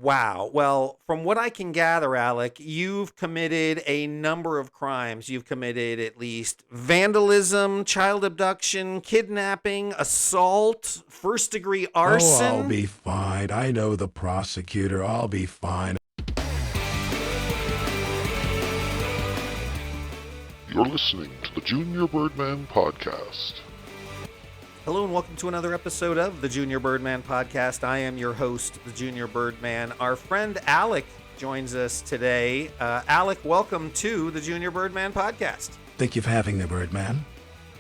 Wow. Well, from what I can gather, Alec, you've committed a number of crimes. You've committed at least vandalism, child abduction, kidnapping, assault, first degree Oh, I'll arson. be fine. I know the prosecutor. I'll be fine. You're listening to the Junior Birdman Podcast. Hello and welcome to another episode of the Junior Birdman Podcast. I am your host, the Junior Birdman. Our friend Alec joins us today. Alec, welcome to the Junior Birdman Podcast. Thank you for having me, Birdman.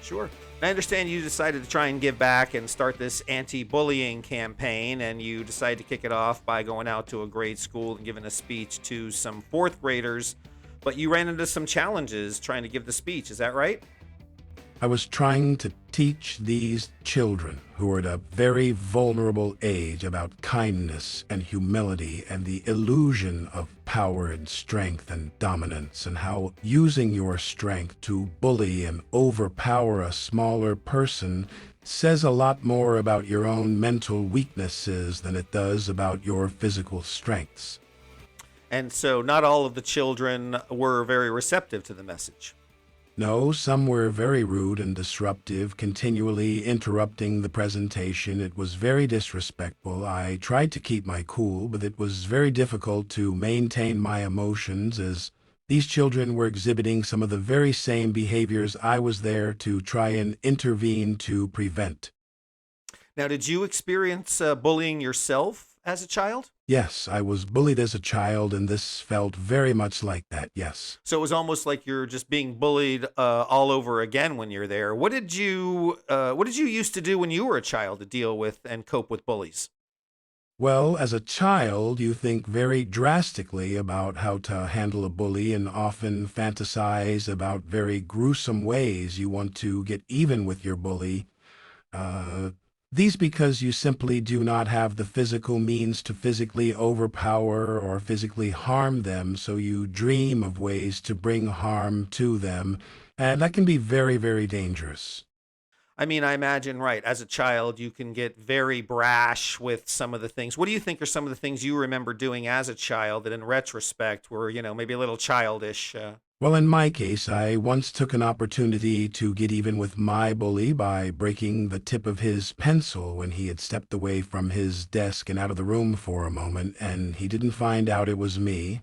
Sure. I understand you decided to try and give back and start this anti-bullying campaign, and you decided to kick it off by going out to a grade school and giving a speech to some fourth graders, but you ran into some challenges trying to give the speech. Is that right? I was trying to teach these children who are at a very vulnerable age about kindness and humility and the illusion of power and strength and dominance, and how using your strength to bully and overpower a smaller person says a lot more about your own mental weaknesses than it does about your physical strengths. And so not all of the children were very receptive to the message. No, some were very rude and disruptive, continually interrupting the presentation. It was very disrespectful. I tried to keep my cool, but it was very difficult to maintain my emotions as these children were exhibiting some of the very same behaviors I was there to try and intervene to prevent. Now, did you experience bullying yourself as a child? Yes, I was bullied as a child, and this felt very much like that, yes. So it was almost like you're just being bullied all over again when you're there. What did you used to do when you were a child to deal with and cope with bullies? Well, as a child, you think very drastically about how to handle a bully and often fantasize about very gruesome ways you want to get even with your bully. Uh, these because you simply do not have the physical means to physically overpower or physically harm them, so you dream of ways to bring harm to them, and that can be very, very dangerous. I mean, I imagine, right, as a child, you can get very brash with some of the things. What do you think are some of the things you remember doing as a child that in retrospect were, maybe a little childish? Well, in my case, I once took an opportunity to get even with my bully by breaking the tip of his pencil when he had stepped away from his desk and out of the room for a moment, and he didn't find out it was me.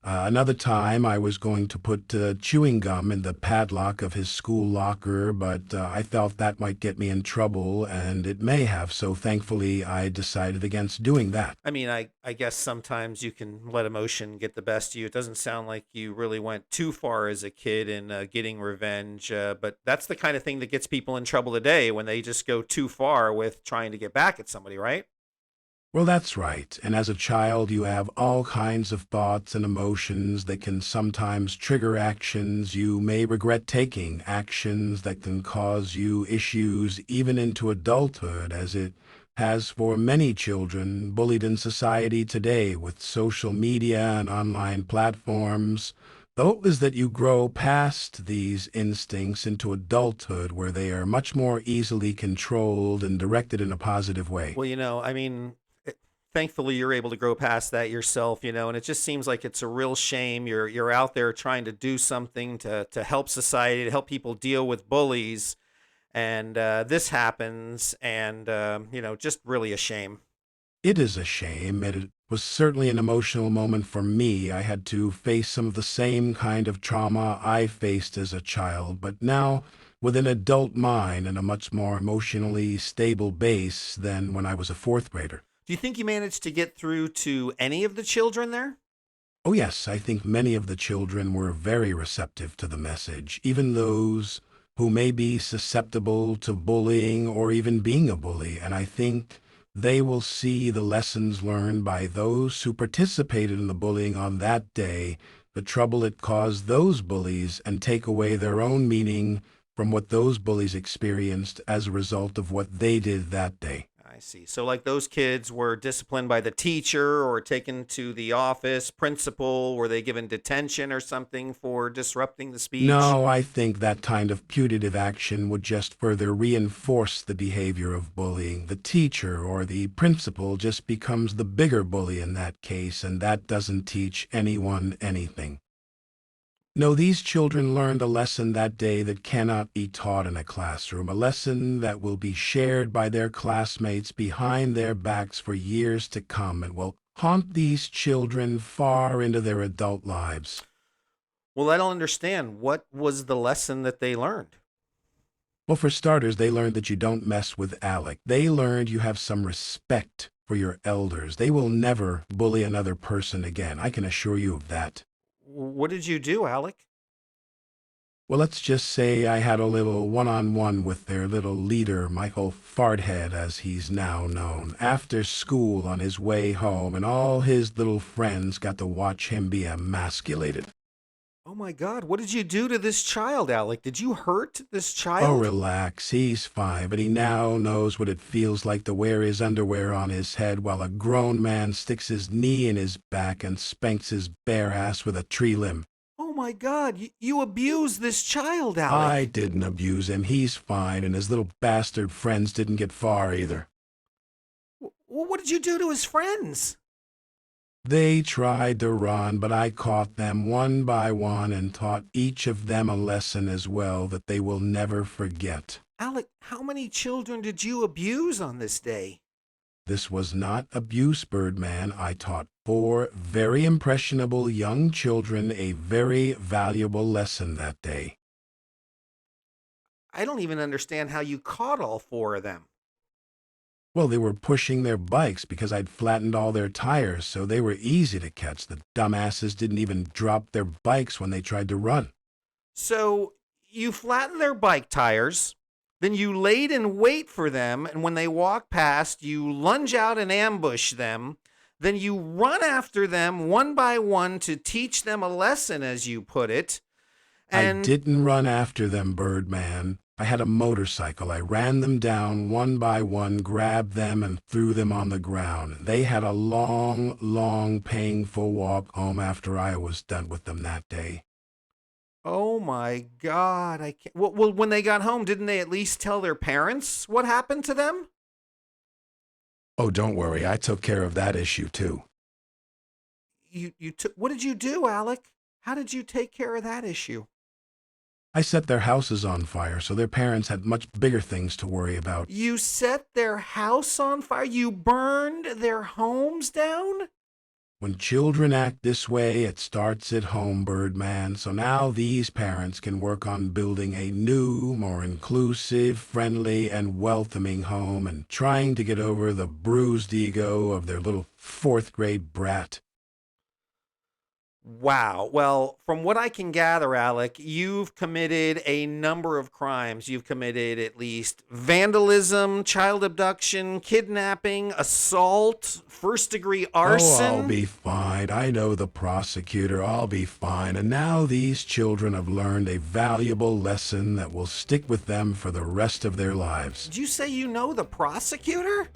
Another time, I was going to put chewing gum in the padlock of his school locker, but I felt that might get me in trouble, and it may have, so thankfully I decided against doing that. I mean, I guess sometimes you can let emotion get the best of you. It doesn't sound like you really went too far as a kid in getting revenge, but that's the kind of thing that gets people in trouble today when they just go too far with trying to get back at somebody, right? Well, that's right. And as a child, you have all kinds of thoughts and emotions that can sometimes trigger actions you may regret taking, actions that can cause you issues even into adulthood, as it has for many children bullied in society today with social media and online platforms. The hope is that you grow past these instincts into adulthood where they are much more easily controlled and directed in a positive way. Well, I mean, thankfully you're able to grow past that yourself, and it just seems like it's a real shame. You're out there trying to do something to help society, to help people deal with bullies, and this happens, and just really a shame. It is a shame. It was certainly an emotional moment for me. I had to face some of the same kind of trauma I faced as a child, but now with an adult mind and a much more emotionally stable base than when I was a fourth grader. Do you think you managed to get through to any of the children there? Oh, yes, I think many of the children were very receptive to the message, even those who may be susceptible to bullying or even being a bully. And I think they will see the lessons learned by those who participated in the bullying on that day, the trouble it caused those bullies, and take away their own meaning from what those bullies experienced as a result of what they did that day. I see. So, like, those kids were disciplined by the teacher or taken to the office, principal, were they given detention or something for disrupting the speech? No, I think that kind of putative action would just further reinforce the behavior of bullying. The teacher or the principal just becomes the bigger bully in that case, and that doesn't teach anyone anything. No, these children learned a lesson that day that cannot be taught in a classroom, a lesson that will be shared by their classmates behind their backs for years to come and will haunt these children far into their adult lives. Well, I don't understand. What was the lesson that they learned? Well, for starters, they learned that you don't mess with Alec. They learned you have some respect for your elders. They will never bully another person again. I can assure you of that. What did you do, Alec? Well, let's just say I had a little one-on-one with their little leader, Michael Farthead, as he's now known, after school on his way home, and all his little friends got to watch him be emasculated. Oh my God, what did you do to this child, Alec? Did you hurt this Oh, child? relax, he's fine, but he now knows what it feels like to wear his underwear on his head while a grown man sticks his knee in his back and spanks his bare ass with a tree limb. Oh my God, you abused this child, I Alec. didn't abuse him, he's fine, and his little bastard friends didn't get far either. Well, what did you do to his friends? They tried to run, but I caught them one by one and taught each of them a lesson as well that they will never forget. Alec, how many children did you abuse on this day? This was not abuse, Birdman. I taught 4 very impressionable young children a very valuable lesson that day. I don't even understand how you caught all 4 of them. Well, they were pushing their bikes because I'd flattened all their tires, so they were easy to catch. The dumbasses didn't even drop their bikes when they tried to run. So you flattened their bike tires, then you laid in wait for them, and when they walk past, you lunge out and ambush them. Then you run after them one by one to teach them a lesson, as you put it. I And didn't run after them, Birdman. I had a motorcycle. I ran them down one by one, grabbed them, and threw them on the ground. They had a long, long, painful walk home after I was done with them that day. oh my God, I can't. Well, when they got home, didn't they at least tell their parents what happened to them? Oh, don't worry. I took care of that issue, too. You took. What did you do, Alec? How did you take care of that issue? I set their houses on fire, so their parents had much bigger things to worry about. You set their house on fire? You burned their homes down? When children act this way, it starts at home, Birdman. So now these parents can work on building a new, more inclusive, friendly, and welcoming home and trying to get over the bruised ego of their little 4th-grade brat. Wow. Well, from what I can gather, Alec, you've committed a number of crimes. You've committed at least vandalism, child abduction, kidnapping, assault, first-degree arson. Oh, I'll be fine. I know the prosecutor. I'll be fine. And now these children have learned a valuable lesson that will stick with them for the rest of their lives. Did you say you know the prosecutor?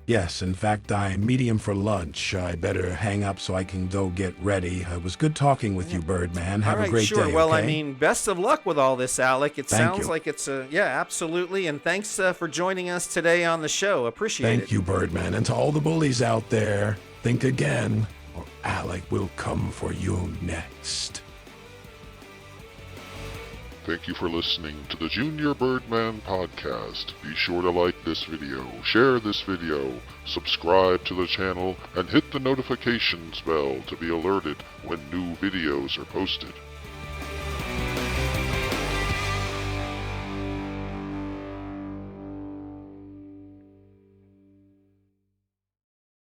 Yes, in fact, I'm meeting him for lunch. I better hang up so I can go get ready. It was good talking with you, Birdman. Have All right, a great sure. day, Well, I okay? mean, best of luck with all this, Alec. It Thank sounds you. like it's yeah, absolutely. And thanks for joining us today on the show. Appreciate it. Thank you, Birdman. And to all the bullies out there, think again, or Alec will come for you next. Thank you for listening to the Junior Birdman podcast. Be sure to like this video, share this video, subscribe to the channel, and hit the notifications bell to be alerted when new videos are posted.